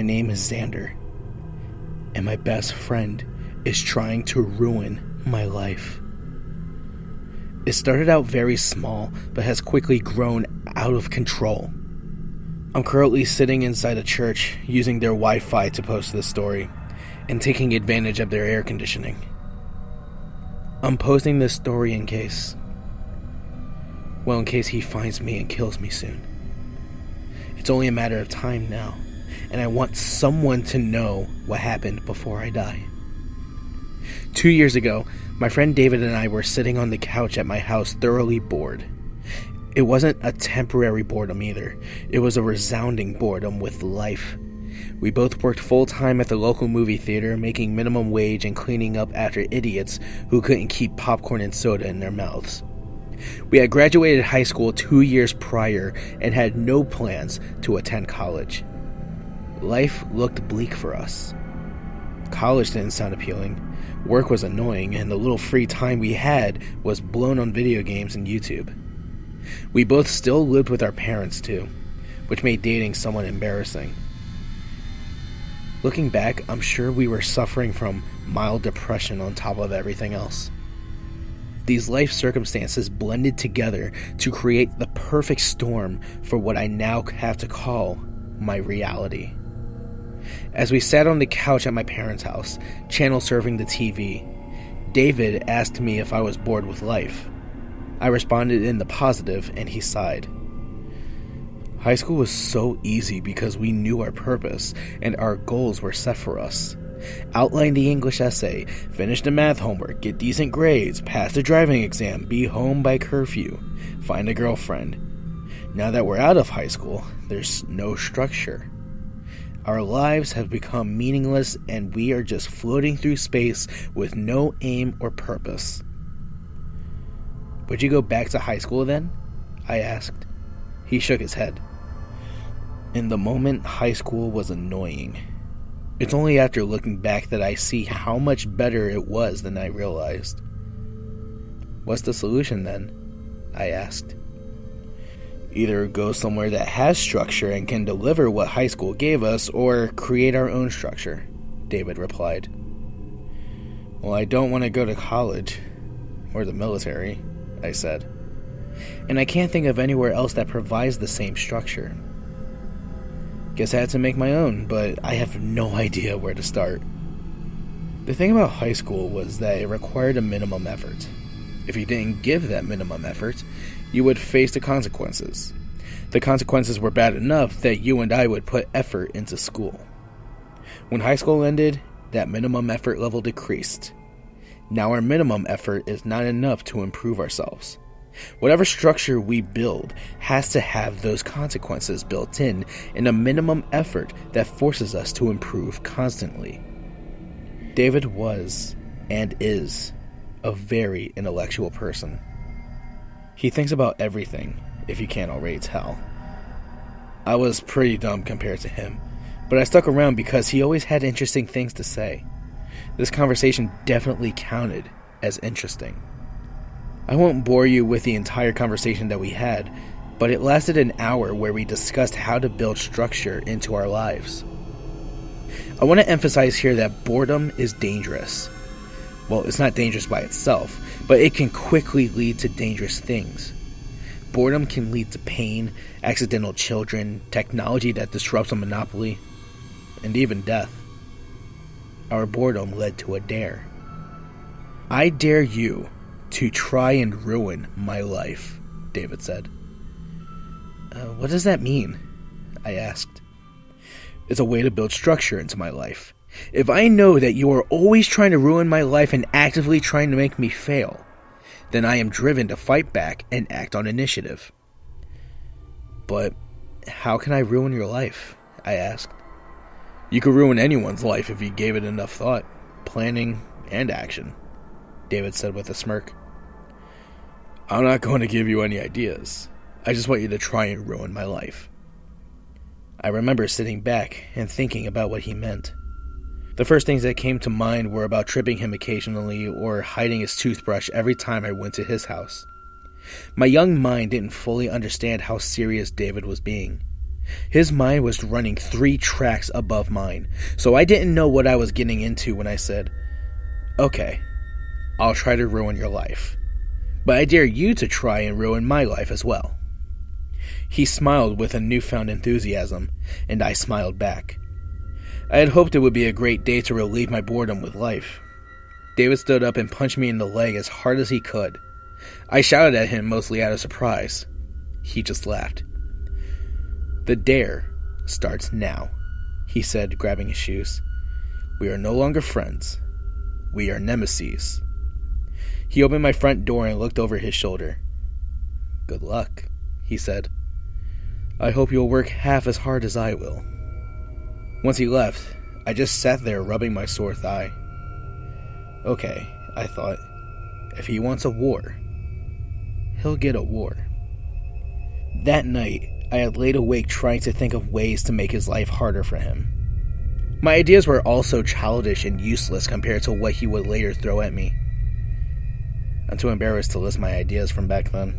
name is Xander, and my best friend is trying to ruin my life. It started out very small, but has quickly grown out of control. I'm currently sitting inside a church using their Wi-Fi to post this story, and taking advantage of their air conditioning. I'm posting this story in case he finds me and kills me soon. It's only a matter of time now, and I want someone to know what happened before I die. 2 years ago, my friend David and I were sitting on the couch at my house thoroughly bored. It wasn't a temporary boredom either. It was a resounding boredom with life. We both worked full-time at the local movie theater, making minimum wage and cleaning up after idiots who couldn't keep popcorn and soda in their mouths. We had graduated high school 2 years prior and had no plans to attend college. Life looked bleak for us. College didn't sound appealing, work was annoying, and the little free time we had was blown on video games and YouTube. We both still lived with our parents too, which made dating somewhat embarrassing. Looking back, I'm sure we were suffering from mild depression on top of everything else. These life circumstances blended together to create the perfect storm for what I now have to call my reality. As we sat on the couch at my parents' house, channel surfing the TV, David asked me if I was bored with life. I responded in the positive, and he sighed. High school was so easy because we knew our purpose, and our goals were set for us. Outline the English essay, finish the math homework, get decent grades, pass the driving exam, be home by curfew, find a girlfriend. Now that we're out of high school, there's no structure. Our lives have become meaningless, and we are just floating through space with no aim or purpose. Would you go back to high school then? I asked. He shook his head. In the moment, high school was annoying. It's only after looking back that I see how much better it was than I realized. What's the solution then? I asked. Either go somewhere that has structure and can deliver what high school gave us, or create our own structure, David replied. Well, I don't want to go to college, or the military, I said. And I can't think of anywhere else that provides the same structure. Guess I had to make my own, but I have no idea where to start. The thing about high school was that it required a minimum effort. If you didn't give that minimum effort, you would face the consequences. The consequences were bad enough that you and I would put effort into school. When high school ended, that minimum effort level decreased. Now our minimum effort is not enough to improve ourselves. Whatever structure we build has to have those consequences built in a minimum effort that forces us to improve constantly. David was, and is, a very intellectual person. He thinks about everything, if you can't already tell. I was pretty dumb compared to him, but I stuck around because he always had interesting things to say. This conversation definitely counted as interesting. I won't bore you with the entire conversation that we had, but it lasted an hour where we discussed how to build structure into our lives. I want to emphasize here that boredom is dangerous. Well, it's not dangerous by itself, but it can quickly lead to dangerous things. Boredom can lead to pain, accidental children, technology that disrupts a monopoly, and even death. Our boredom led to a dare. I dare you to try and ruin my life, David said. What does that mean? I asked. It's a way to build structure into my life. If I know that you are always trying to ruin my life and actively trying to make me fail, then I am driven to fight back and act on initiative. But how can I ruin your life? I asked. You could ruin anyone's life if you gave it enough thought, planning, and action, David said with a smirk. I'm not going to give you any ideas. I just want you to try and ruin my life. I remember sitting back and thinking about what he meant. The first things that came to mind were about tripping him occasionally or hiding his toothbrush every time I went to his house. My young mind didn't fully understand how serious David was being. His mind was running 3 tracks above mine, so I didn't know what I was getting into when I said, "Okay, I'll try to ruin your life, but I dare you to try and ruin my life as well." He smiled with a newfound enthusiasm, and I smiled back. I had hoped it would be a great day to relieve my boredom with life. David stood up and punched me in the leg as hard as he could. I shouted at him mostly out of surprise. He just laughed. "The dare starts now," he said, grabbing his shoes. "We are no longer friends. We are nemesis." He opened my front door and looked over his shoulder. "Good luck," he said. "I hope you'll work half as hard as I will." Once he left, I just sat there rubbing my sore thigh. Okay, I thought, if he wants a war, he'll get a war. That night, I had laid awake trying to think of ways to make his life harder for him. My ideas were also childish and useless compared to what he would later throw at me. I'm too embarrassed to list my ideas from back then.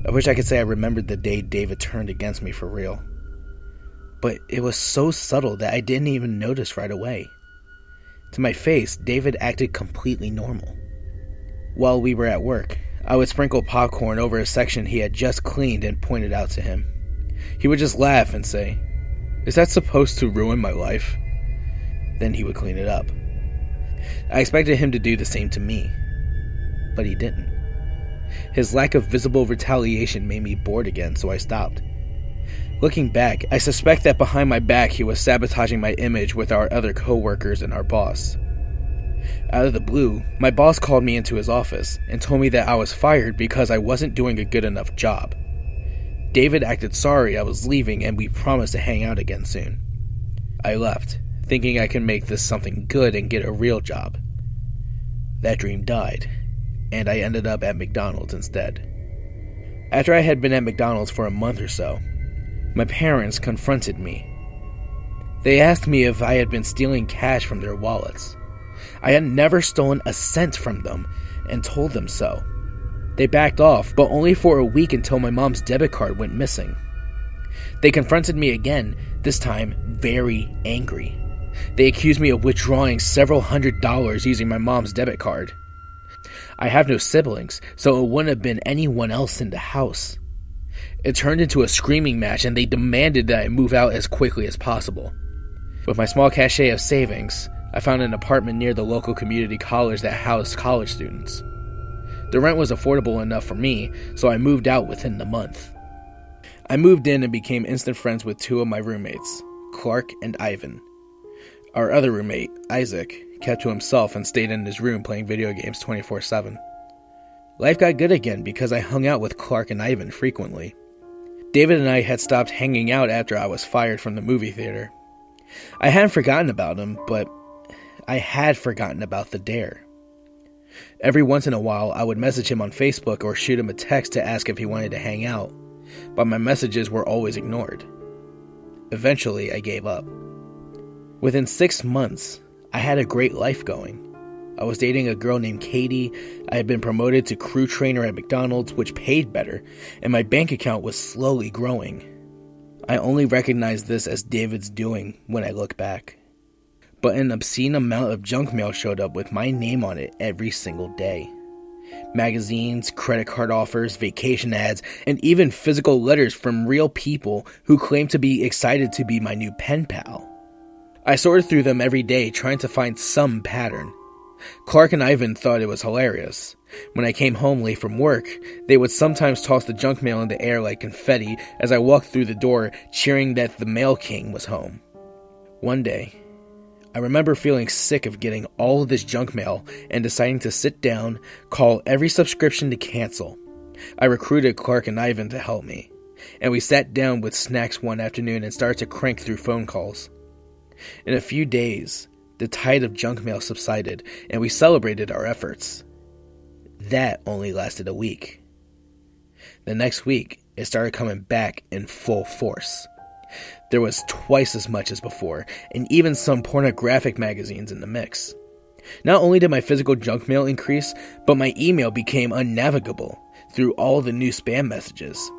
I wish I could say I remembered the day David turned against me for real. But it was so subtle that I didn't even notice right away. To my face, David acted completely normal. While we were at work, I would sprinkle popcorn over a section he had just cleaned and point it out to him. He would just laugh and say, "Is that supposed to ruin my life?" Then he would clean it up. I expected him to do the same to me, but he didn't. His lack of visible retaliation made me bored again, so I stopped. Looking back, I suspect that behind my back he was sabotaging my image with our other co-workers and our boss. Out of the blue, my boss called me into his office and told me that I was fired because I wasn't doing a good enough job. David acted sorry I was leaving and we promised to hang out again soon. I left, thinking I could make this something good and get a real job. That dream died, and I ended up at McDonald's instead. After I had been at McDonald's for a month or so, my parents confronted me. They asked me if I had been stealing cash from their wallets. I had never stolen a cent from them and told them so. They backed off, but only for a week until my mom's debit card went missing. They confronted me again, this time very angry. They accused me of withdrawing several $100s using my mom's debit card. I have no siblings, so it wouldn't have been anyone else in the house. It turned into a screaming match and they demanded that I move out as quickly as possible. With my small cachet of savings, I found an apartment near the local community college that housed college students. The rent was affordable enough for me, so I moved out within the month. I moved in and became instant friends with 2 of my roommates, Clark and Ivan. Our other roommate, Isaac, kept to himself and stayed in his room playing video games 24/7. Life got good again because I hung out with Clark and Ivan frequently. David and I had stopped hanging out after I was fired from the movie theater. I hadn't forgotten about him, but I had forgotten about the dare. Every once in a while, I would message him on Facebook or shoot him a text to ask if he wanted to hang out, but my messages were always ignored. Eventually, I gave up. Within 6 months, I had a great life going. I was dating a girl named Katie, I had been promoted to crew trainer at McDonald's, which paid better, and my bank account was slowly growing. I only recognized this as David's doing when I look back. But an obscene amount of junk mail showed up with my name on it every single day. Magazines, credit card offers, vacation ads, and even physical letters from real people who claimed to be excited to be my new pen pal. I sorted through them every day trying to find some pattern. Clark and Ivan thought it was hilarious. When I came home late from work, they would sometimes toss the junk mail in the air like confetti as I walked through the door cheering that the Mail King was home. One day, I remember feeling sick of getting all of this junk mail and deciding to sit down, call every subscription to cancel. I recruited Clark and Ivan to help me, and we sat down with snacks one afternoon and started to crank through phone calls. In a few days, the tide of junk mail subsided, and we celebrated our efforts. That only lasted a week. The next week, it started coming back in full force. There was twice as much as before, and even some pornographic magazines in the mix. Not only did my physical junk mail increase, but my email became unnavigable through all the new spam messages.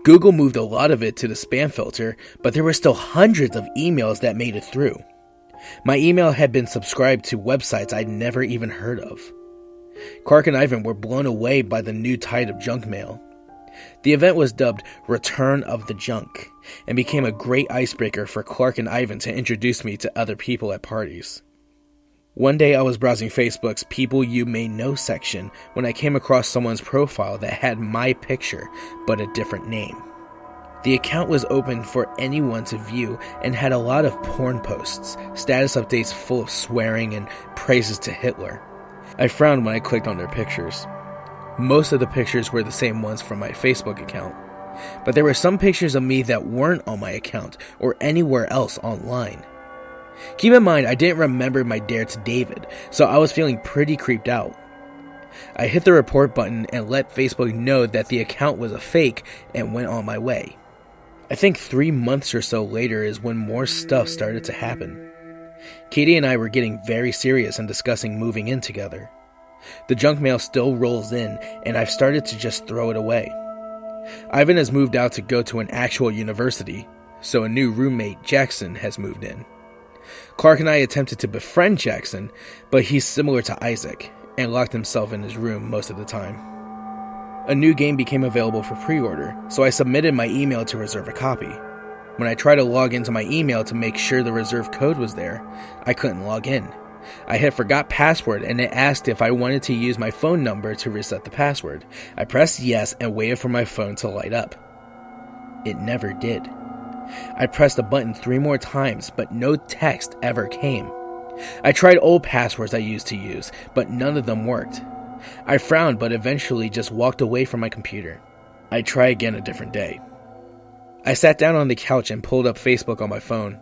Google moved a lot of it to the spam filter, but there were still hundreds of emails that made it through. My email had been subscribed to websites I'd never even heard of. Clark and Ivan were blown away by the new tide of junk mail. The event was dubbed Return of the Junk and became a great icebreaker for Clark and Ivan to introduce me to other people at parties. One day I was browsing Facebook's People You May Know section when I came across someone's profile that had my picture but a different name. The account was open for anyone to view and had a lot of porn posts, status updates full of swearing and praises to Hitler. I frowned when I clicked on their pictures. Most of the pictures were the same ones from my Facebook account, but there were some pictures of me that weren't on my account or anywhere else online. Keep in mind, I didn't remember my dare to David, so I was feeling pretty creeped out. I hit the report button and let Facebook know that the account was a fake and went on my way. I think 3 months or so later is when more stuff started to happen. Katie and I were getting very serious and discussing moving in together. The junk mail still rolls in, and I've started to just throw it away. Ivan has moved out to go to an actual university, so a new roommate, Jackson, has moved in. Clark and I attempted to befriend Jackson, but he's similar to Isaac, and locked himself in his room most of the time. A new game became available for pre-order, so I submitted my email to reserve a copy. When I tried to log into my email to make sure the reserve code was there, I couldn't log in. I had forgot password and it asked if I wanted to use my phone number to reset the password. I pressed yes and waited for my phone to light up. It never did. I pressed the button 3 more times, but no text ever came. I tried old passwords I used to use, but none of them worked. I frowned, but eventually just walked away from my computer. I'd try again a different day. I sat down on the couch and pulled up Facebook on my phone.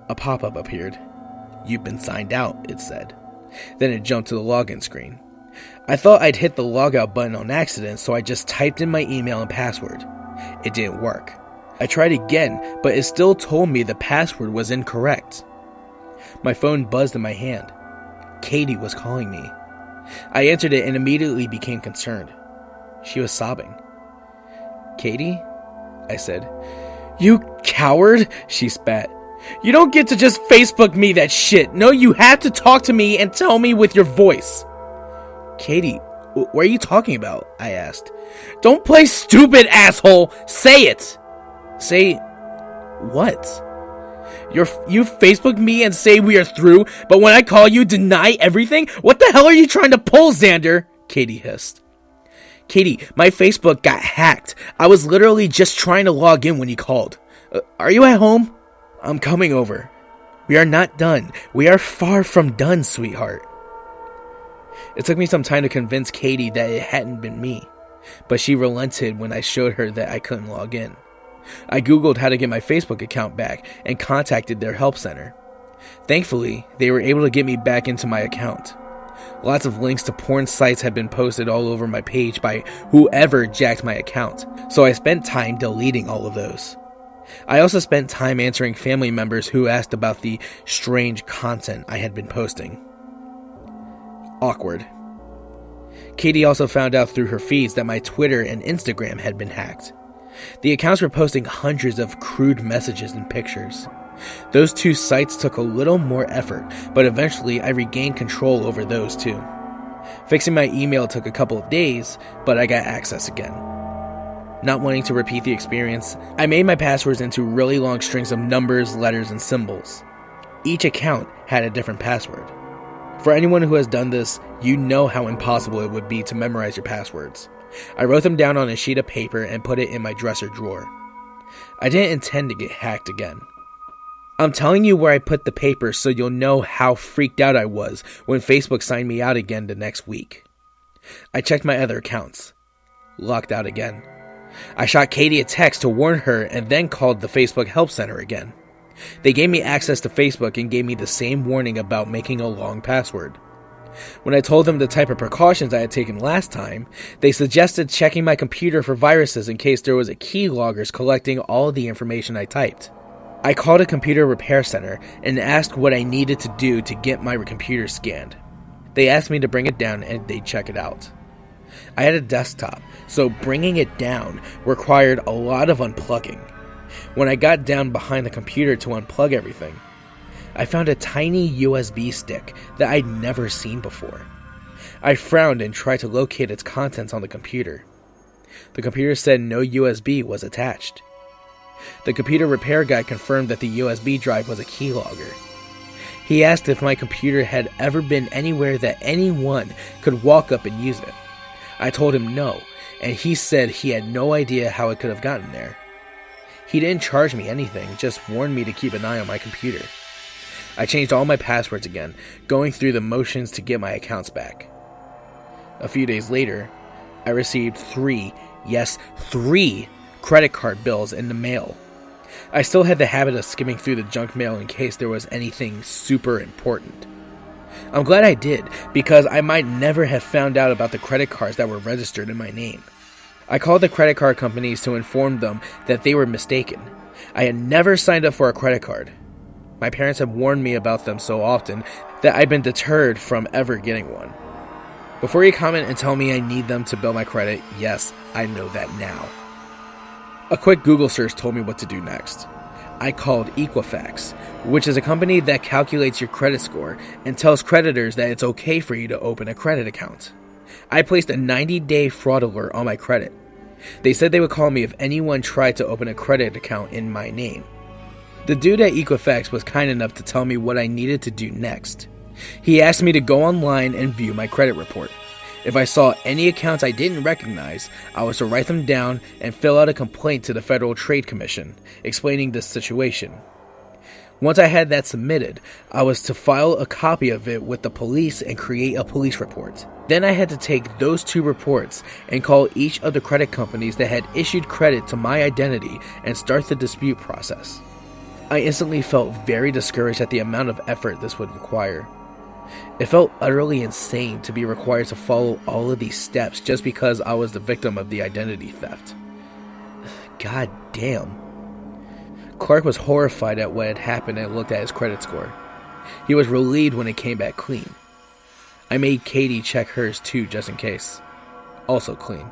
A pop-up appeared. "You've been signed out," it said. Then it jumped to the login screen. I thought I'd hit the logout button on accident, so I just typed in my email and password. It didn't work. I tried again, but it still told me the password was incorrect. My phone buzzed in my hand. Katie was calling me. I answered it and immediately became concerned. She was sobbing. "Katie?" I said. "You coward," she spat. "You don't get to just Facebook me that shit. No, you have to talk to me and tell me with your voice." "Katie, what are you talking about?" I asked. "Don't play stupid, asshole. Say it." "Say what?" You Facebook me and say we are through, but when I call you, deny everything? What the hell are you trying to pull, Xander?" Katie hissed. "Katie, my Facebook got hacked. I was literally just trying to log in when you called. Are you at home?" "I'm coming over." "We are not done. We are far from done, sweetheart." It took me some time to convince Katie that it hadn't been me, but she relented when I showed her that I couldn't log in. I googled how to get my Facebook account back and contacted their help center. Thankfully, they were able to get me back into my account. Lots of links to porn sites had been posted all over my page by whoever jacked my account, so I spent time deleting all of those. I also spent time answering family members who asked about the strange content I had been posting. Awkward. Katie also found out through her feeds that my Twitter and Instagram had been hacked. The accounts were posting hundreds of crude messages and pictures. Those 2 sites took a little more effort, but eventually I regained control over those too. Fixing my email took a couple of days, but I got access again. Not wanting to repeat the experience, I made my passwords into really long strings of numbers, letters, and symbols. Each account had a different password. For anyone who has done this, you know how impossible it would be to memorize your passwords. I wrote them down on a sheet of paper and put it in my dresser drawer. I didn't intend to get hacked again. I'm telling you where I put the paper so you'll know how freaked out I was when Facebook signed me out again the next week. I checked my other accounts. Locked out again. I shot Katie a text to warn her and then called the Facebook help center again. They gave me access to Facebook and gave me the same warning about making a long password. When I told them the type of precautions I had taken last time, they suggested checking my computer for viruses in case there was a keyloggers collecting all the information I typed. I called a computer repair center and asked what I needed to do to get my computer scanned. They asked me to bring it down and they'd check it out. I had a desktop, so bringing it down required a lot of unplugging. When I got down behind the computer to unplug everything, I found a tiny USB stick that I'd never seen before. I frowned and tried to locate its contents on the computer. The computer said no USB was attached. The computer repair guy confirmed that the USB drive was a keylogger. He asked if my computer had ever been anywhere that anyone could walk up and use it. I told him no, and he said he had no idea how it could have gotten there. He didn't charge me anything, just warned me to keep an eye on my computer. I changed all my passwords again, going through the motions to get my accounts back. A few days later, I received 3 credit card bills in the mail. I still had the habit of skimming through the junk mail in case there was anything super important. I'm glad I did, because I might never have found out about the credit cards that were registered in my name. I called the credit card companies to inform them that they were mistaken. I had never signed up for a credit card. My parents had warned me about them so often that I'd been deterred from ever getting one. Before you comment and tell me I need them to build my credit, yes, I know that now. A quick Google search told me what to do next. I called Equifax, which is a company that calculates your credit score and tells creditors that it's okay for you to open a credit account. I placed a 90-day fraud alert on my credit. They said they would call me if anyone tried to open a credit account in my name. The dude at Equifax was kind enough to tell me what I needed to do next. He asked me to go online and view my credit report. If I saw any accounts I didn't recognize, I was to write them down and fill out a complaint to the Federal Trade Commission, explaining the situation. Once I had that submitted, I was to file a copy of it with the police and create a police report. Then I had to take those 2 reports and call each of the credit companies that had issued credit to my identity and start the dispute process. I instantly felt very discouraged at the amount of effort this would require. It felt utterly insane to be required to follow all of these steps just because I was the victim of the identity theft. God damn. Clark was horrified at what had happened and looked at his credit score. He was relieved when it came back clean. I made Katie check hers too, just in case. Also clean.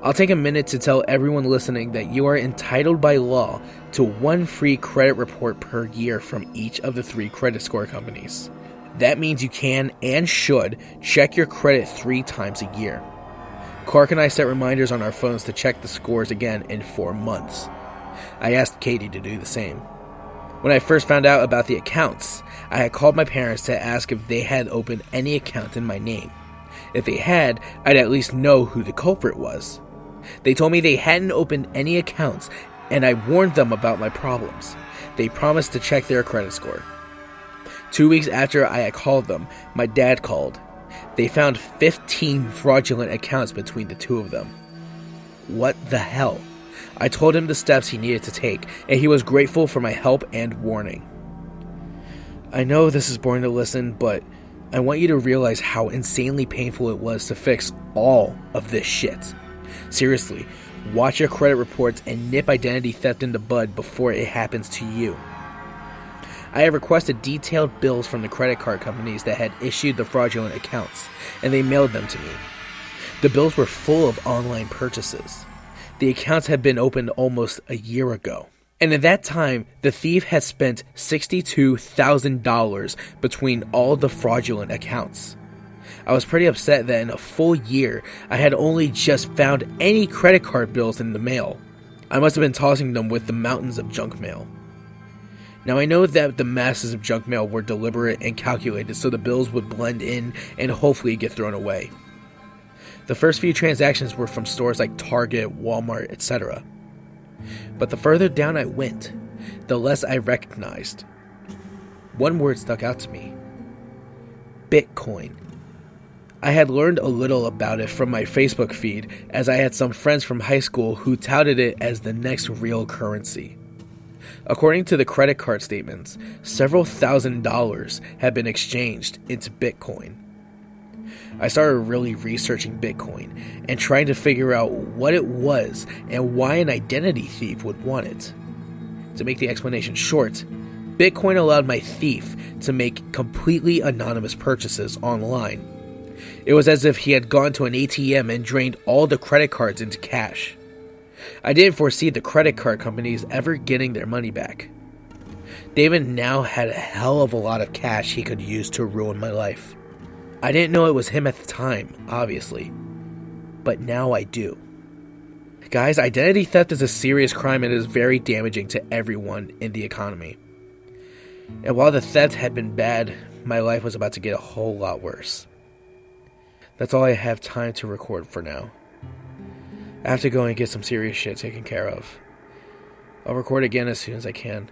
I'll take a minute to tell everyone listening that you are entitled by law to 1 free credit report per year from each of the 3 credit score companies. That means you can and should check your credit 3 times a year. Clark and I set reminders on our phones to check the scores again in 4 months. I asked Katie to do the same. When I first found out about the accounts, I had called my parents to ask if they had opened any account in my name. If they had, I'd at least know who the culprit was. They told me they hadn't opened any accounts, and I warned them about my problems. They promised to check their credit score. 2 weeks after I had called them, my dad called. They found 15 fraudulent accounts between the 2 of them. What the hell? I told him the steps he needed to take, and he was grateful for my help and warning. I know this is boring to listen, but I want you to realize how insanely painful it was to fix all of this shit. Seriously, watch your credit reports and nip identity theft in the bud before it happens to you. I have requested detailed bills from the credit card companies that had issued the fraudulent accounts, and they mailed them to me. The bills were full of online purchases. The accounts had been opened almost a year ago. And at that time, the thief had spent $62,000 between all the fraudulent accounts. I was pretty upset that in a full year, I had only just found any credit card bills in the mail. I must have been tossing them with the mountains of junk mail. Now I know that the masses of junk mail were deliberate and calculated so the bills would blend in and hopefully get thrown away. The first few transactions were from stores like Target, Walmart, etc. But the further down I went, the less I recognized. One word stuck out to me: Bitcoin. I had learned a little about it from my Facebook feed, as I had some friends from high school who touted it as the next real currency. According to the credit card statements, several $1,000s had been exchanged into Bitcoin. I started really researching Bitcoin and trying to figure out what it was and why an identity thief would want it. To make the explanation short, Bitcoin allowed my thief to make completely anonymous purchases online. It was as if he had gone to an ATM and drained all the credit cards into cash. I didn't foresee the credit card companies ever getting their money back. David now had a hell of a lot of cash he could use to ruin my life. I didn't know it was him at the time, obviously, but now I do. Guys, identity theft is a serious crime and is very damaging to everyone in the economy. And while the theft had been bad, my life was about to get a whole lot worse. That's all I have time to record for now. I have to go and get some serious shit taken care of. I'll record again as soon as I can.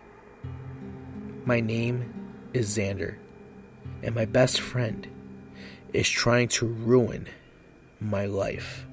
My name is Xander, and my best friend is trying to ruin my life.